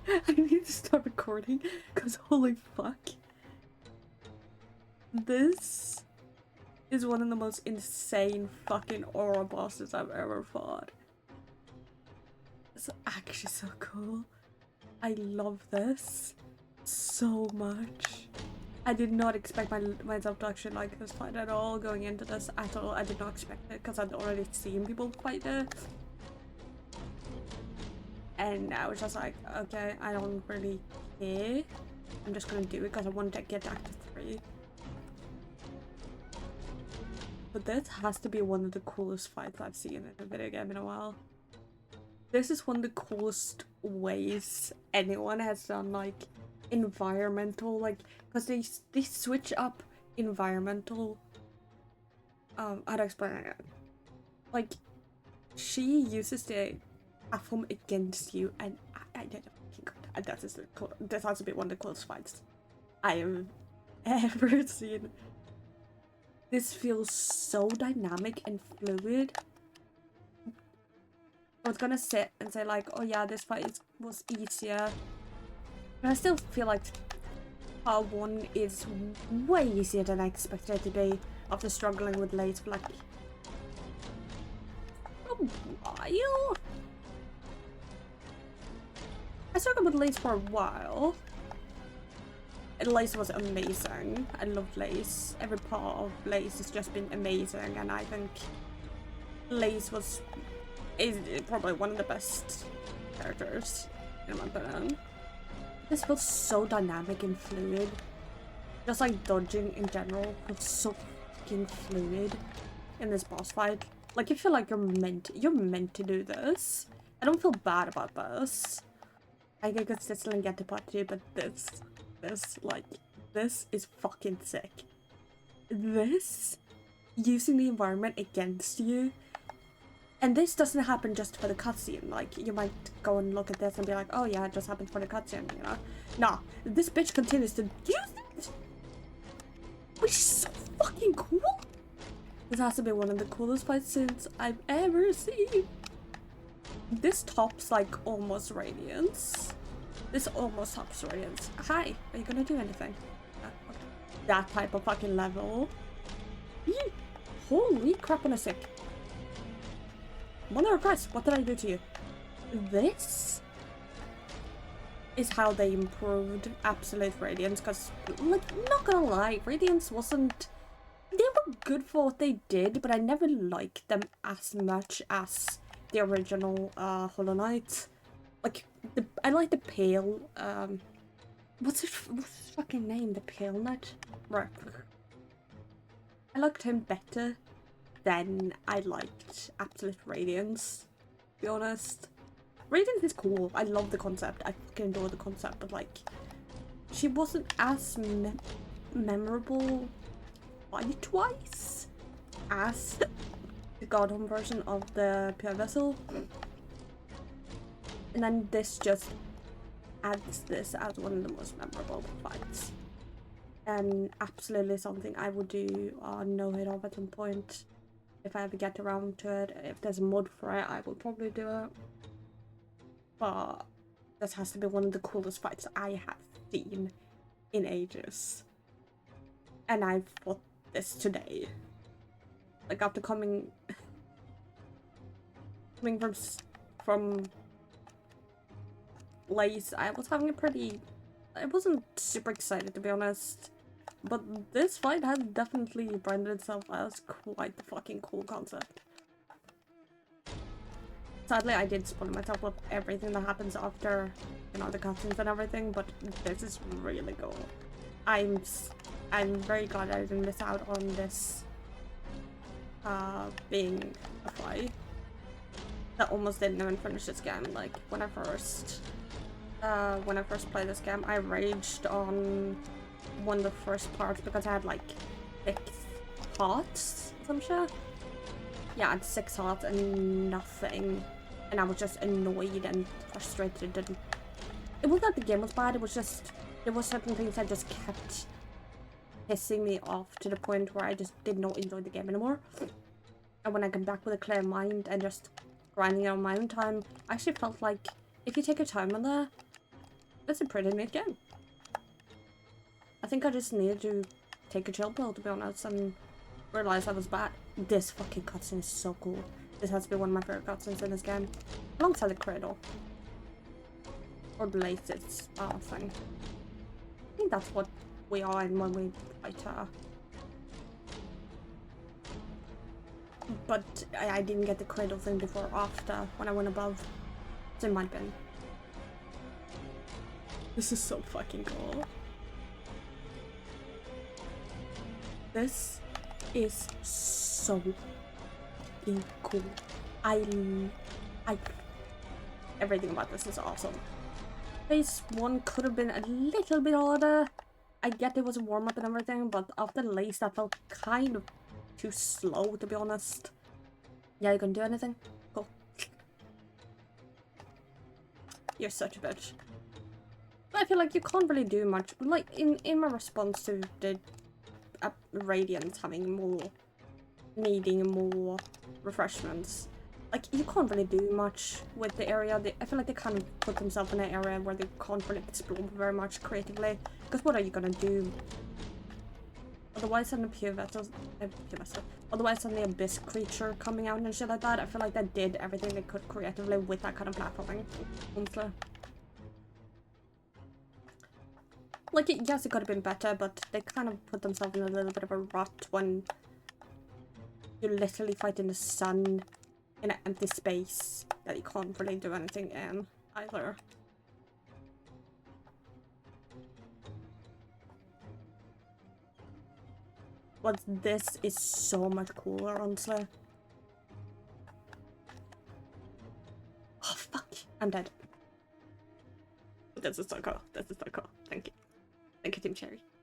I need to start recording because holy fuck. This is one of the most insane fucking aura bosses I've ever fought. It's actually so cool. I love this so much. I did not expect myself to actually like this fight at all going into this at all. I did not expect it because I'd already seen people fight it. And I was just like, okay, I don't really care. I'm just gonna do it because I want to get back to 3. But this has to be one of the coolest fights I've seen in a video game in a while. This is one of the coolest ways anyone has done, like, environmental, like, because they switch up environmental, how to explain it? Like, she uses the platform against you, and I don't know, this has to be one of the coolest fights I have ever seen. This feels so dynamic and fluid. I was gonna sit and say like, oh yeah, this fight was easier. But I still feel like part 1 is way easier than I expected it to be after struggling with Lace for like a while. I struggled with Lace for a while. And Lace was amazing. I love Lace. Every part of Lace has just been amazing, and I think Lace is probably one of the best characters in my opinion. This feels so dynamic and fluid. Just like dodging in general feels so fucking fluid in this boss fight. Like, you feel like you're meant to do this. I don't feel bad about this. I could still get to part 2, but this is fucking sick. This, using the environment against you, and this doesn't happen just for the cutscene. Like, you might go and look at this and be like, oh yeah, it just happened for the cutscene, you know? Nah, this bitch continues to use it! Which is so fucking cool! This has to be one of the coolest fight scenes I've ever seen. This tops, like, almost Radiance. This almost tops Radiance. Hi, are you gonna do anything? Okay. That type of fucking level. Holy crap on a stick. Mother of Christ, what did I do to you? This is how they improved Absolute Radiance, because, like, not gonna lie, Radiance wasn't... They were good for what they did, but I never liked them as much as the original Hollow Knight. Like, I like the Pale, what's his fucking name? The Pale Knight? Right. I liked him better than I liked Absolute Radiance, to be honest. Radiance is cool. I love the concept. I fucking adore the concept, but like, she wasn't as memorable fight-wise as the Godhome version of the Pure Vessel. And then this just adds this as one of the most memorable fights. And absolutely something I would do no hit of at some point. If I ever get around to it. If there's a mod for it, I will probably do it. But this has to be one of the coolest fights I have seen in ages. And I fought this today. Like, after coming from Lace, I was having a pretty... I wasn't super excited, to be honest. But this fight has definitely branded itself as quite the fucking cool concept. Sadly, I did spoil myself with everything that happens after, you know, the cutscenes and everything, but this is really cool. I'm very glad I didn't miss out on this being a fight. That almost didn't even finish this game. Like, when I first played this game, I raged on one of the first parts because I had like 6 hearts or some shit. Yeah, I had 6 hearts and nothing, and I was just annoyed and frustrated. And it wasn't that the game was bad, it was just there were certain things that just kept pissing me off to the point where I just did not enjoy the game anymore. And when I come back with a clear mind and just grinding on my own time, I actually felt like if you take your time on that, It's a pretty neat game. I think I just needed to take a chill pill, to be honest, and realize I was bad. This fucking cutscene is so cool. This has to be one of my favorite cutscenes in this game. Alongside the cradle. Or the latest thing. I think that's what we are in when we fight her. But I didn't get the cradle thing before or after, when I went above. So it might have been. This is so fucking cool. This is so fucking cool. Everything about this is awesome. Phase 1 could have been a little bit harder. I get it was a warm-up and everything, but after the lace that felt kind of too slow, to be honest. Yeah, you gonna do anything? Cool. You're such a bitch. But I feel like you can't really do much. Like, in my response to the Radiance having more... needing more refreshments. Like, you can't really do much with the area. I feel like they kind of put themselves in an area where they can't really explore very much creatively. Because what are you gonna do? Otherwise than the pure vessel, otherwise than the abyss creature coming out and shit like that, I feel like they did everything they could creatively with that kind of platforming. Honestly. Like, yes, it could have been better, but they kind of put themselves in a little bit of a rut when you literally fight in the sun in an empty space that you can't really do anything in either. But this is so much cooler, honestly. Oh, fuck. I'm dead. This is so cool. This is so cool. Thank you. Thank you, Team Cherry.